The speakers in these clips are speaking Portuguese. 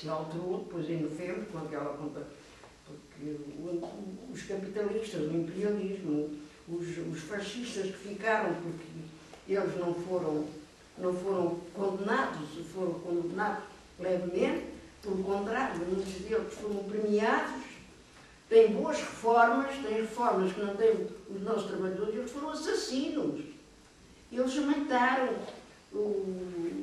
se alterou depois em novembro, com aquela conta, porque os capitalistas, o imperialismo, os fascistas que ficaram, porque eles não foram condenados, foram condenados levemente, pelo contrário, muitos deles foram premiados, têm boas reformas, têm reformas que não têm os nossos trabalhadores, eles foram assassinos. Eles mataram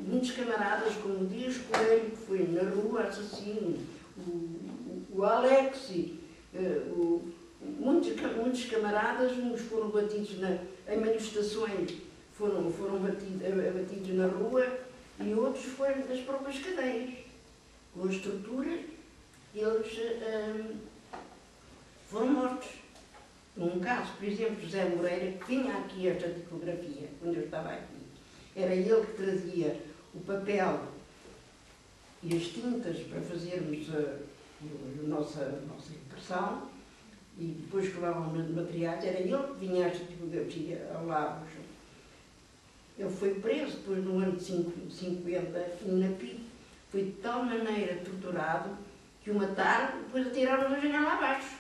muitos camaradas, como o Dias Coelho, que foi na rua assassino, o Alexi, muitos camaradas, uns foram batidos em manifestações, foram abatidos na rua, e outros foram das próprias cadeias. Com as torturas, eles foram mortos. Num caso, por exemplo, José Moreira, que tinha aqui esta tipografia, quando eu estava aqui, era ele que trazia o papel e as tintas para fazermos a nossa impressão, e depois que levavam materiais, era ele que vinha esta tipografia ao lado. Ele foi preso depois no ano de 50, na PID. Foi de tal maneira torturado que o mataram e depois atiraram da janela abaixo.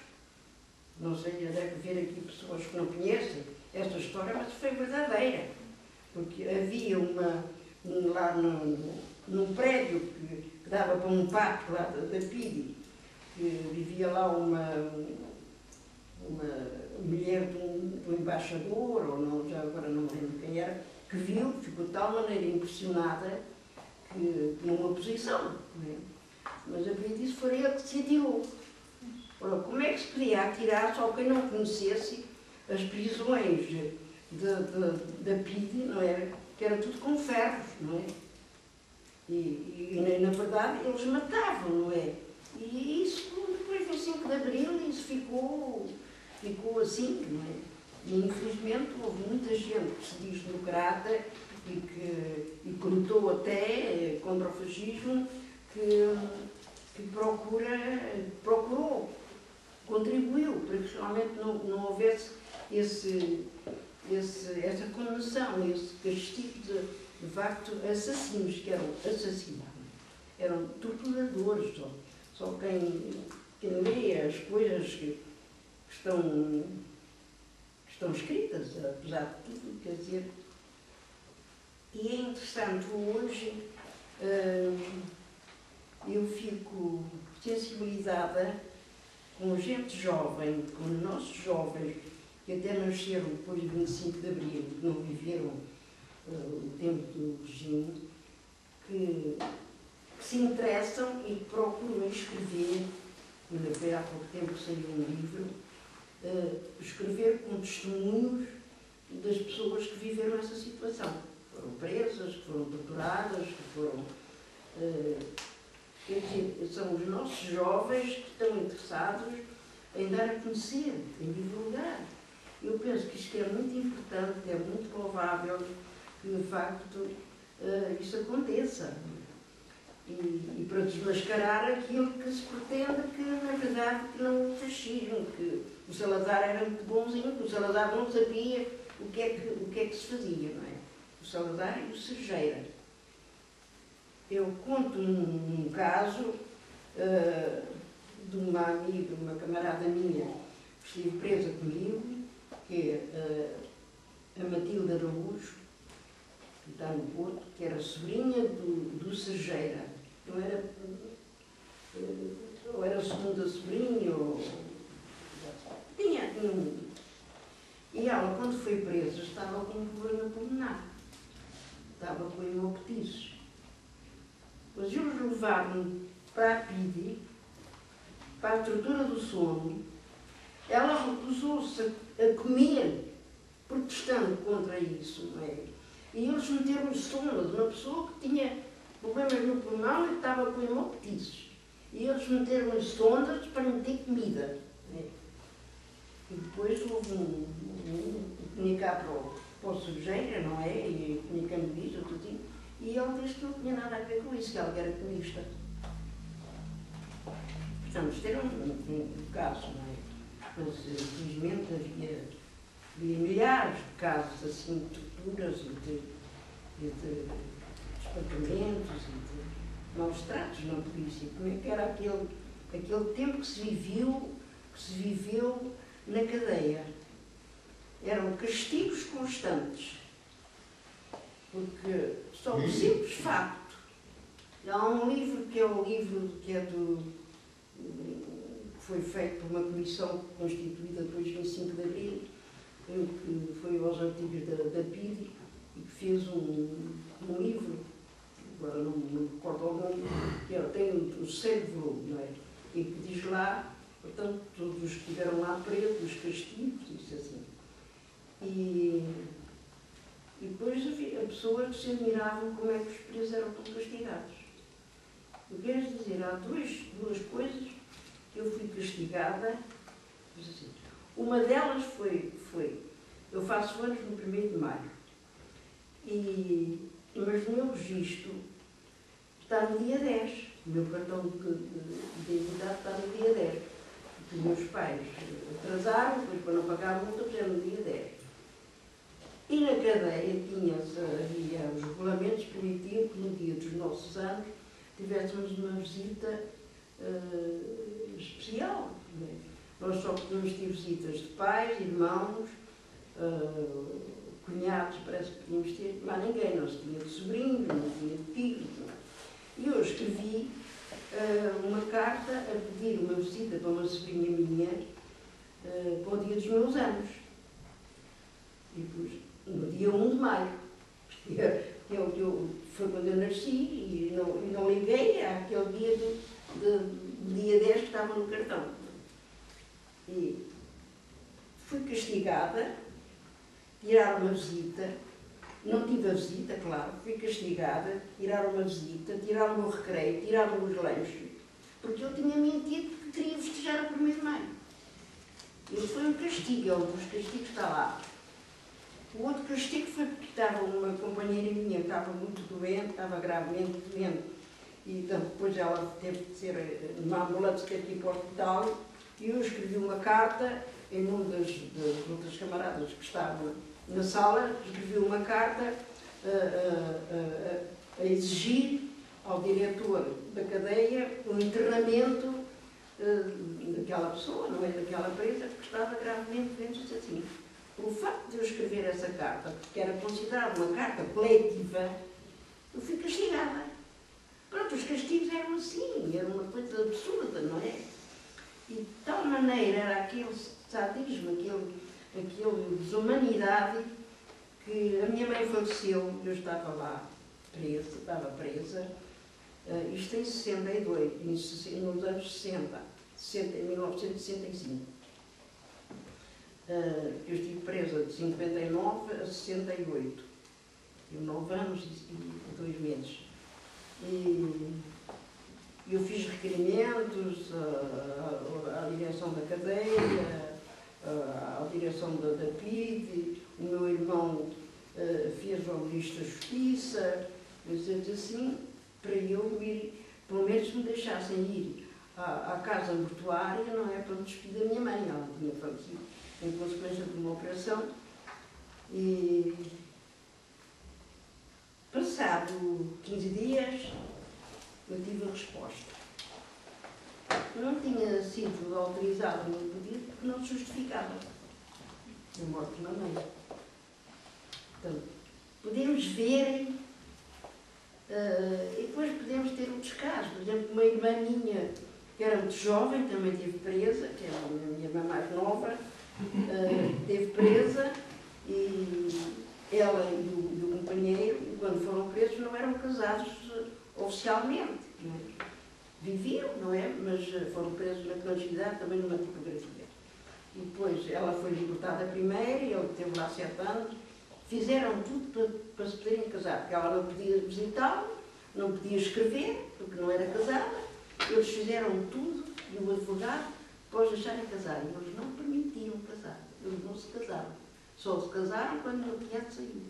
Não sei, deve haver aqui pessoas que não conhecem esta história, mas foi verdadeira. Porque havia lá num prédio que dava para um pátio lá da PID, que vivia lá uma mulher do embaixador, ou não, já agora não me lembro quem era, que viu, ficou de tal maneira impressionada que numa posição, não é? Mas a PID disse que foi ele que se atirou. Ora, como é que se podia atirar só quem não conhecesse as prisões da PID, não é? Que era tudo com ferros, não é? E na verdade eles matavam, não é? E isso depois do 5 de Abril, isso ficou assim, não é? E infelizmente houve muita gente que se diz democrata e que lutou até contra o fascismo, que procurou, contribuiu para que realmente não houvesse essa condenação, esse castigo de facto assassinos, que eram assassinados, eram torturadores. Só quem lê as coisas que estão escritas, apesar de tudo, quer dizer. E é interessante, hoje eu fico sensibilizada com gente jovem, com os nossos jovens, que até nasceram depois de 25 de Abril, que não viveram o tempo do regime, que se interessam e procuram escrever. Há pouco tempo saiu um livro, escrever com testemunhos das pessoas que viveram essa situação. Foram presas, que foram torturadas, que foram... quer dizer, são os nossos jovens que estão interessados em dar a conhecer, em divulgar. Eu penso que isto é muito importante, é muito louvável que, de facto, isso aconteça. E para desmascarar aquilo que se pretende, que na verdade que não o fascismo, que o Salazar era muito bonzinho, que o Salazar não sabia o que é que se fazia, não é? O Salazar e o Serjeira. Eu conto um caso de uma amiga, uma camarada minha, que esteve presa comigo, que é a Matilde Araújo, que está no Porto, que era sobrinha do Serjeira. Não era, ou era a segunda sobrinha, ou... Tinha um... E ela, quando foi presa, estava com um problema pulmonar. Estava com hemoptise. Mas eles levaram para a PID, para a tortura do sono. Ela recusou-se a comer, protestando contra isso, não é? E eles meteram sondas, uma pessoa que tinha problemas no pulmão e estava com hemoptise. E eles meteram sondas para meter comida, não é? E depois houve comunicar para o Serjeira, não é? E comunicando isso, tudo assim. E ele disse que não tinha nada a ver com isso, que ela era comunista. Portanto, isto era um caso, não é? Mas, infelizmente, havia milhares de casos assim de torturas e de espancamentos. maus tratos na polícia, como é que era aquele tempo que se viveu na cadeia. Eram castigos constantes, porque só o simples facto. Há um livro que é o livro que foi feito por uma comissão constituída depois de 25 de Abril, que foi aos artigos da PIDE, e que fez um livro, agora não me recordo o nome, que tem o terceiro volume, não é? E que diz lá, portanto, todos os que estiveram lá presos, os castigos, isso assim. E depois havia pessoas que se admiravam como é que os presos eram tão castigados. Eu quero dizer, há duas coisas que eu fui castigada. Assim, uma delas foi, eu faço anos no 1º de maio, mas o meu registro está no dia 10, o meu cartão de identidade está no dia 10, porque meus pais atrasaram, depois para não pagar a multa, puseram no dia 10. E na cadeia havia os regulamentos que permitiam que no dia dos nossos anos tivéssemos uma visita especial. Né? Nós só podíamos ter visitas de pais, irmãos, cunhados, parece que podíamos ter, mas ninguém, não se tinha de sobrinhos, não tinha de filhos. E eu escrevi uma carta a pedir uma visita para uma sobrinha minha para o dia dos meus anos. E depois, no dia 1 de maio, foi quando eu nasci e não liguei àquele dia do dia 10 que estava no cartão. E fui castigada, tiraram uma visita, não tive a visita, claro, fui castigada, tiraram uma visita, tiraram o recreio, tiraram os lanches, porque eu tinha mentido que queria festejar o 1º de maio. Isso foi um castigo, um dos castigos está lá. O outro castigo foi porque estava uma companheira minha que estava muito doente, estava gravemente doente, e então, depois ela teve de ser numa ambulância aqui para o hospital, e eu escrevi uma carta em nome das outras camaradas que estavam na sala, escrevi uma carta a exigir ao diretor da cadeia o internamento daquela pessoa, não é, daquela presa, que estava gravemente doente, assim. O facto de eu escrever essa carta, que era considerada uma carta coletiva, eu fui castigada. Pronto, os castigos eram assim, era uma coisa absurda, não é? E de tal maneira era aquele sadismo, aquele desumanidade, que a minha mãe faleceu, eu estava lá presa, isto em 62, nos anos 60, em 1965. Eu estive presa de 59 a 68, 9 anos e 2 meses. E eu fiz requerimentos à direção da cadeia, à direção da PIDE, o meu irmão fez ao Ministro da Justiça, coisas assim, para eu ir, pelo menos me deixassem ir à casa mortuária, não é, para me despedir da minha mãe, ela tinha falecido em consequência de uma operação. E passado 15 dias eu tive a resposta. Não tinha sido autorizado no pedido porque não se justificava a morte de uma mãe. Portanto, podemos ver e depois podemos ter outros casos. Por exemplo, uma irmã minha, que era muito jovem, também esteve presa, que era a minha irmã mais nova, esteve presa, e ela e o companheiro, quando foram presos, não eram casados oficialmente. Não é? Viviam, não é? Mas foram presos na clandestinidade, também numa tipografia. E depois ela foi libertada primeiro, e ele esteve lá 7 anos. Fizeram tudo para se poderem casar, porque ela não podia visitá-lo, não podia escrever, porque não era casada. Eles fizeram tudo, e o advogado pôs deixarem casar. E eles não permitiram casar, eles não se casaram. Só se casaram quando o cunhado saiu.